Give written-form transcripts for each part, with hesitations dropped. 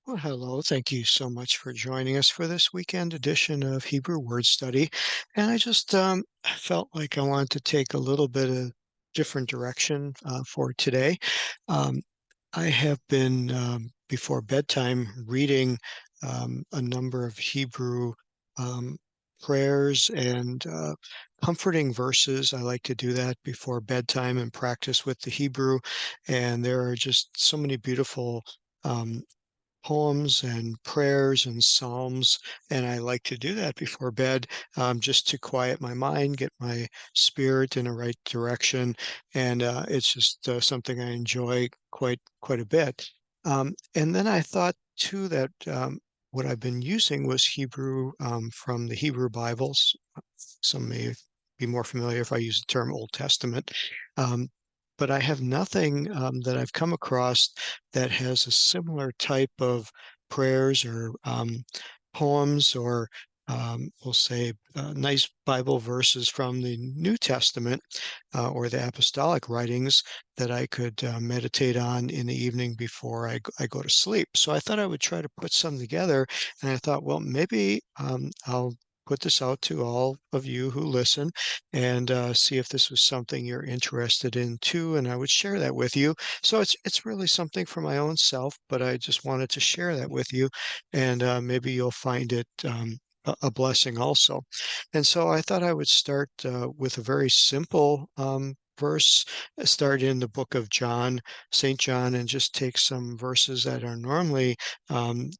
Well, hello. Thank you so much for joining us for this weekend edition of Hebrew Word Study. And I just felt like I wanted to take a little bit of different direction for today. Um, I have been, before bedtime, reading a number of Hebrew um, prayers and comforting verses. I like to do that before bedtime and practice with the Hebrew. And there are just so many beautiful um, poems and prayers and psalms, and I like to do that before bed, just to quiet my mind, get my spirit in the right direction, and it's just something I enjoy quite a bit. And then I thought too that what I've been using was Hebrew from the Hebrew Bibles. Some may be more familiar if I use the term Old Testament. Um, but I have nothing that I've come across that has a similar type of prayers or poems or we'll say nice Bible verses from the New Testament or the apostolic writings that I could meditate on in the evening before I go to sleep. So I thought I would try to put some together, and I thought, well, maybe I'll put this out to all of you who listen and see if this was something you're interested in too, and I would share that with you. So it's really something for my own self, but I just wanted to share that with you, and maybe you'll find it a blessing also. And so I thought I would start with a very simple verse, start in the book of John, St. John, and just take some verses that are normally um,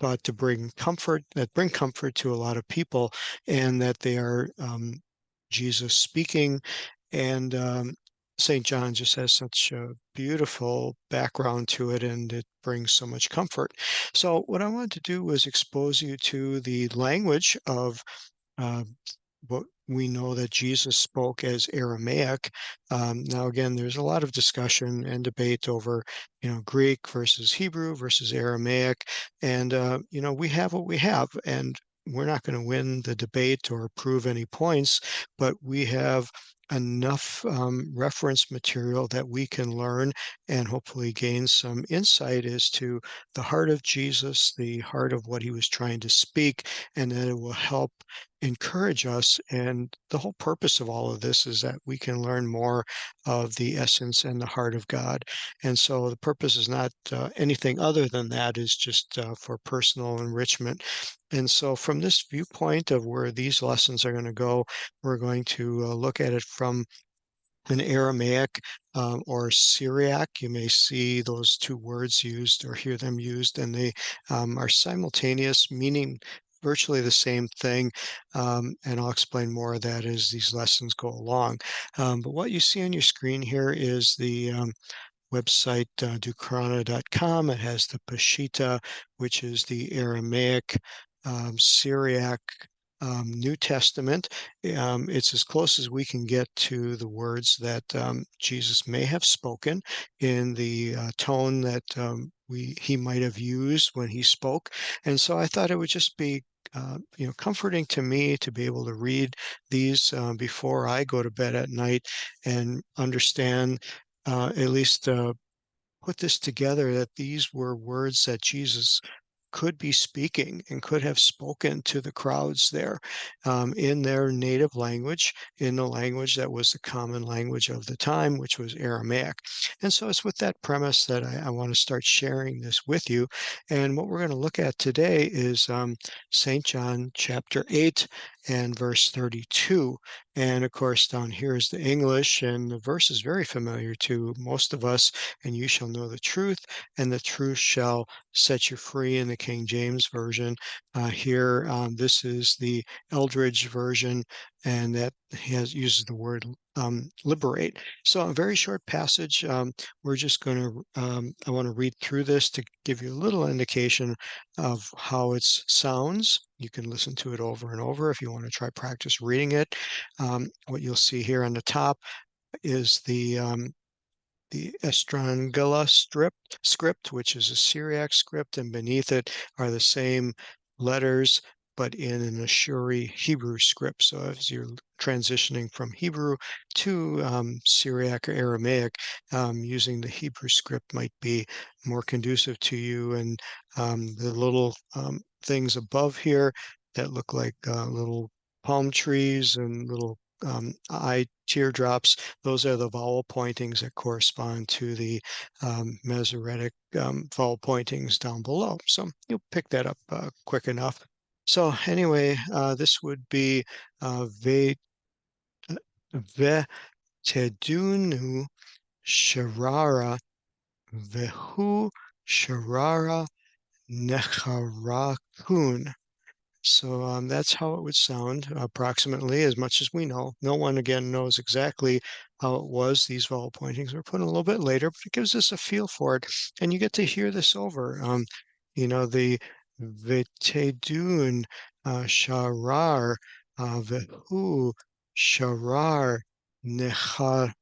thought to bring comfort, that bring comfort to a lot of people, and that they are Jesus speaking. And St. John just has such a beautiful background to it, and it brings so much comfort. So, what I wanted to do was expose you to the language of uh, what we know that Jesus spoke as Aramaic. Now, again, there's a lot of discussion and debate over, Greek versus Hebrew versus Aramaic, and we have what we have, and we're not going to win the debate or prove any points, but we have enough reference material that we can learn and hopefully gain some insight as to the heart of Jesus, the heart of what he was trying to speak, and that it will help encourage us. And the whole purpose of all of this is that we can learn more of the essence and the heart of God. And so the purpose is not anything other than that, is just for personal enrichment. And so, from this viewpoint of where these lessons are going to go, we're going to look at it from an Aramaic or Syriac. You may see those two words used or hear them used, and they are simultaneous, meaning virtually the same thing. And I'll explain more of that as these lessons go along. But what you see on your screen here is the website, dukrana.com. It has the Peshitta, which is the Aramaic, Syriac, New Testament. It's as close as we can get to the words that Jesus may have spoken in the tone that he might have used when he spoke. And so I thought it would just be comforting to me to be able to read these before I go to bed at night and understand, at least put this together, that these were words that Jesus could be speaking and could have spoken to the crowds there in their native language, in the language that was the common language of the time, which was Aramaic. And so it's with that premise that I want to start sharing this with you. And what we're going to look at today is St. John chapter 8 and verse 32. And of course, down here is the English, and the verse is very familiar to most of us. And you shall know the truth, and the truth shall set you free, in the King James Version. Here, this is the Eldridge version, and that uses the word liberate. So a very short passage. We're just going to, I want to read through this to give you a little indication of how it sounds. You can listen to it over and over if you want to try practice reading it. What you'll see here on the top is the Estrangela script, which is a Syriac script, and beneath it are the same letters but in an Ashuri Hebrew script. So as you're transitioning from Hebrew to Syriac or Aramaic, using the Hebrew script might be more conducive to you. And the little things above here that look like little palm trees and little eye teardrops, those are the vowel pointings that correspond to the Masoretic vowel pointings down below. So you'll pick that up quick enough. So anyway, this would be ve tedunu sharara vehu sharara necharakun. So that's how it would sound approximately, as much as we know. No one, again, knows exactly how it was. These vowel pointings were put in a little bit later, but it gives us a feel for it. And you get to hear this over. The Vitedun Sharar Vehu Sharar Necharakun.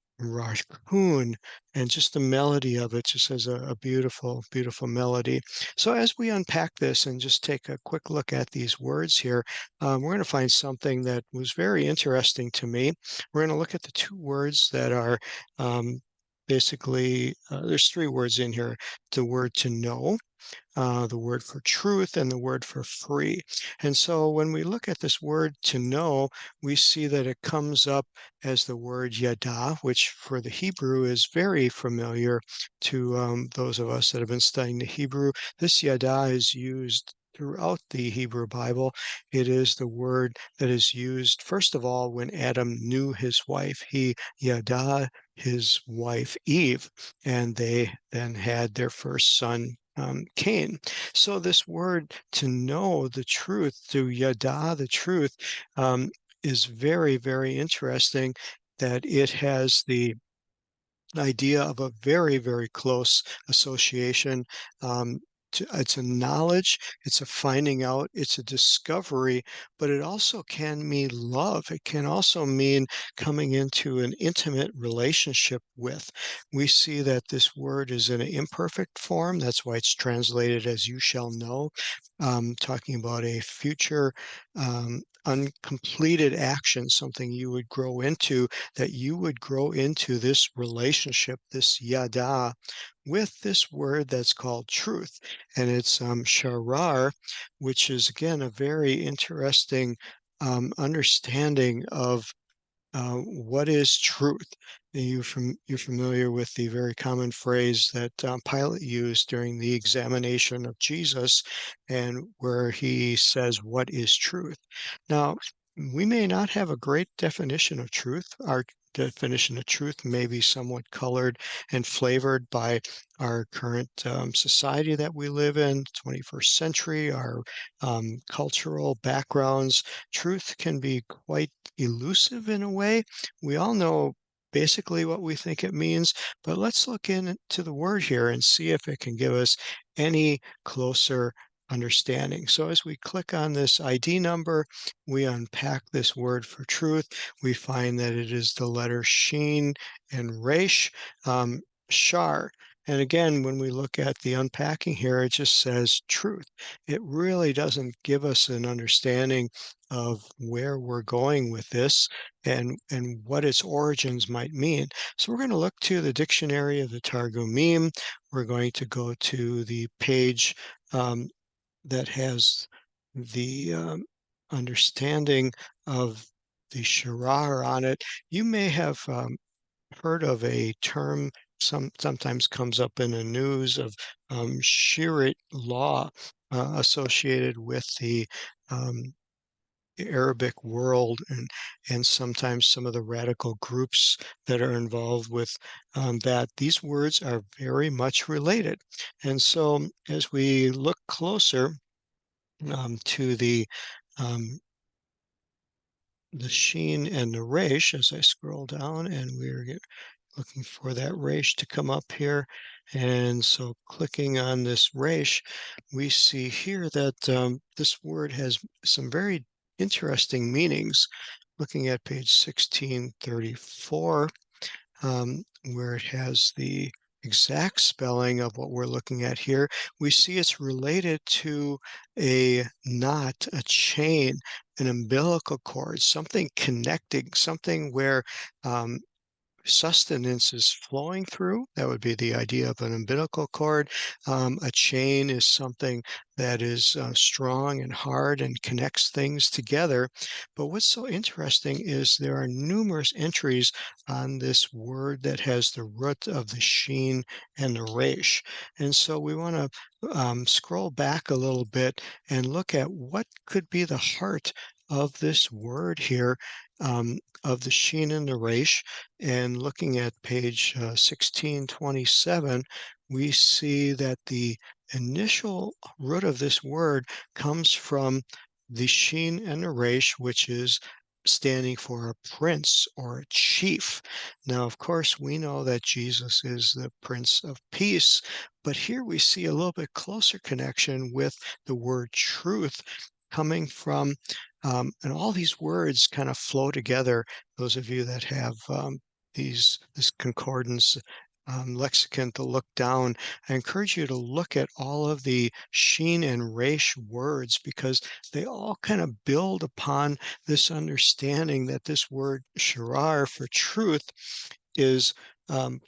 And just the melody of it just has a beautiful, beautiful melody. So as we unpack this and just take a quick look at these words here, we're going to find something that was very interesting to me. We're going to look at the two words that are basically, there's three words in here. The word to know, the word for truth, and the word for free. And so when we look at this word to know, we see that it comes up as the word yada, which for the Hebrew is very familiar to those of us that have been studying the Hebrew. This yada is used throughout the Hebrew Bible. It is the word that is used, first of all, when Adam knew his wife. He yada his wife Eve, and they then had their first son, Cain. So this word to know the truth, to yada the truth, is very, very interesting that it has the idea of a very, very close association. Um, it's a knowledge, it's a finding out, it's a discovery, but it also can mean love. It can also mean coming into an intimate relationship with. We see that this word is in an imperfect form. That's why it's translated as you shall know, talking about a future uncompleted action, something you would grow into, that you would grow into this relationship, this yada, with this word that's called truth. And it's sharar, which is, again, a very interesting understanding of what is truth? You're familiar with the very common phrase that Pilate used during the examination of Jesus, and where he says, "What is truth?" Now, we may not have a great definition of truth. Our definition of truth may be somewhat colored and flavored by our current society that we live in, 21st century, our cultural backgrounds. Truth can be quite elusive in a way. We all know basically what we think it means, but let's look into the word here and see if it can give us any closer understanding. So as we click on this ID number, we unpack this word for truth. We find that it is the letter Sheen and Resh, Shar. And again, when we look at the unpacking here, it just says truth. It really doesn't give us an understanding of where we're going with this and what its origins might mean. So we're going to look to the dictionary of the Targumim. We're going to go to the page um, that has the understanding of the Shirar on it. You may have heard of a term sometimes comes up in the news of Shirit law associated with um, the Arabic world, and sometimes some of the radical groups that are involved with that. These words are very much related. And so as we look closer to um, the sheen and the resh, as I scroll down, and we're looking for that resh to come up here. And so clicking on this resh, we see here that this word has some very interesting meanings. Looking at page 1634, where it has the exact spelling of what we're looking at here, we see it's related to a knot, a chain, an umbilical cord, something connecting, something where um, sustenance is flowing through. That would be the idea of an umbilical cord. A chain is something that is strong and hard and connects things together. But what's so interesting is there are numerous entries on this word that has the root of the sheen and the resh. And so we want to scroll back a little bit and look at what could be the heart of this word here, of the sheen and the resh. And looking at page 1627, we see that the initial root of this word comes from the sheen and the resh, which is standing for a prince or a chief. Now, of course, we know that Jesus is the Prince of Peace, but here we see a little bit closer connection with the word truth coming from, and all these words kind of flow together. Those of you that have this concordance lexicon to look down. I encourage you to look at all of the sheen and resh words because they all kind of build upon this understanding that this word sharar for truth is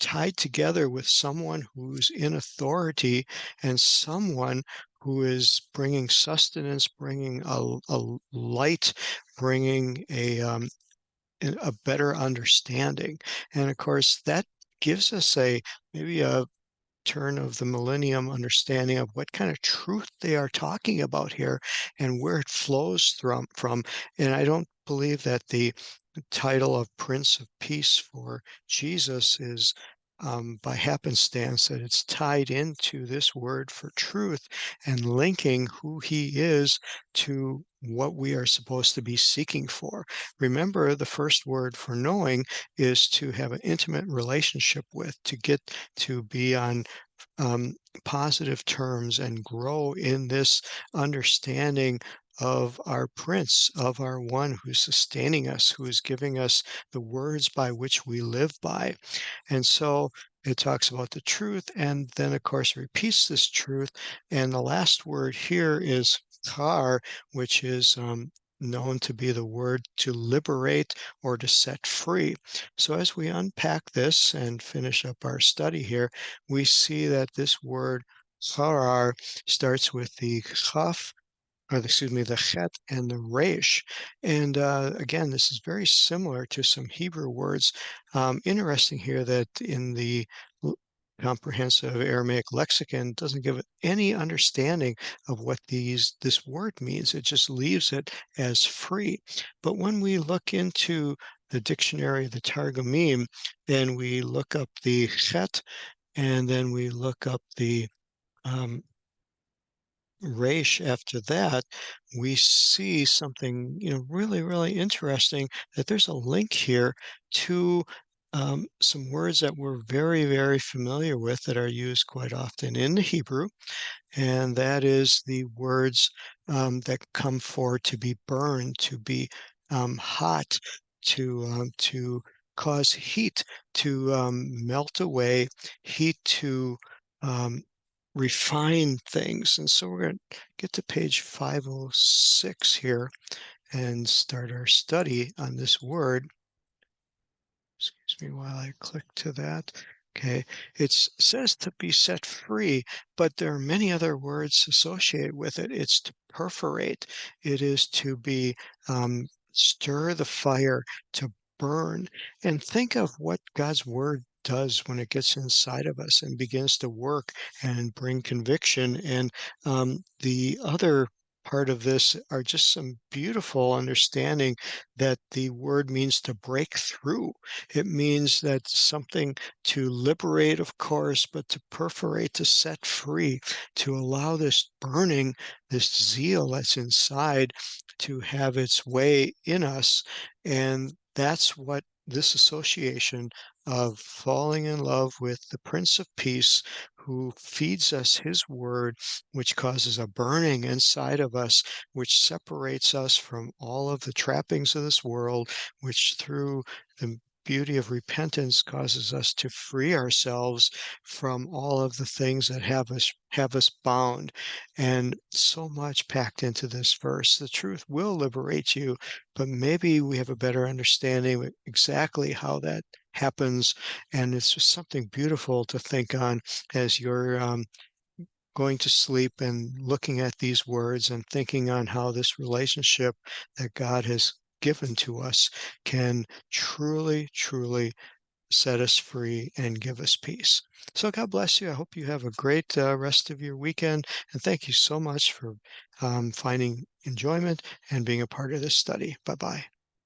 tied together with someone who's in authority and someone who is bringing sustenance, bringing a light, bringing a better understanding. And of course, that gives us a maybe a turn of the millennium understanding of what kind of truth they are talking about here and where it flows from. And I don't believe that the title of Prince of Peace for Jesus is by happenstance, that it's tied into this word for truth and linking who he is to what we are supposed to be seeking for. Remember, the first word for knowing is to have an intimate relationship with, to get to be on um, positive terms and grow in this understanding of our Prince, of our one who's sustaining us, who is giving us the words by which we live by. And so it talks about the truth and then, of course, repeats this truth. And the last word here is kar, which is known to be the word to liberate or to set free. So as we unpack this and finish up our study here, we see that this word harar starts with the chaf, or excuse me, the chet and the resh. And again, this is very similar to some Hebrew words. Interesting here that in the l- comprehensive Aramaic lexicon doesn't give it any understanding of what this word means. It just leaves it as free. But when we look into the dictionary, the Targumim, and we look up the chet, and then we look up the um, Raish after that, we see something, really, really interesting that there's a link here to some words that we're very, very familiar with that are used quite often in the Hebrew, and that is the words that come for to be burned, to be hot, to cause heat, to melt away, heat to um, refine things. And so we're going to get to page 506 here and start our study on this word. Excuse me while I click to that. Okay, it says to be set free, but there are many other words associated with it. It's to perforate. It is to be stir the fire, to burn. And think of what God's word does when it gets inside of us and begins to work and bring conviction. And the other part of this are just some beautiful understanding that the word means to break through. It means that something to liberate, of course, but to perforate, to set free, to allow this burning, this zeal that's inside to have its way in us. And that's what this association of falling in love with the Prince of Peace, who feeds us his word, which causes a burning inside of us, which separates us from all of the trappings of this world, which through the beauty of repentance causes us to free ourselves from all of the things that have us bound. And so much packed into this verse. The truth will liberate you, but maybe we have a better understanding of exactly how that happens. And it's just something beautiful to think on as you're going to sleep and looking at these words and thinking on how this relationship that God has given to us can truly, truly set us free and give us peace. So God bless you. I hope you have a great rest of your weekend. And thank you so much for finding enjoyment and being a part of this study. Bye bye.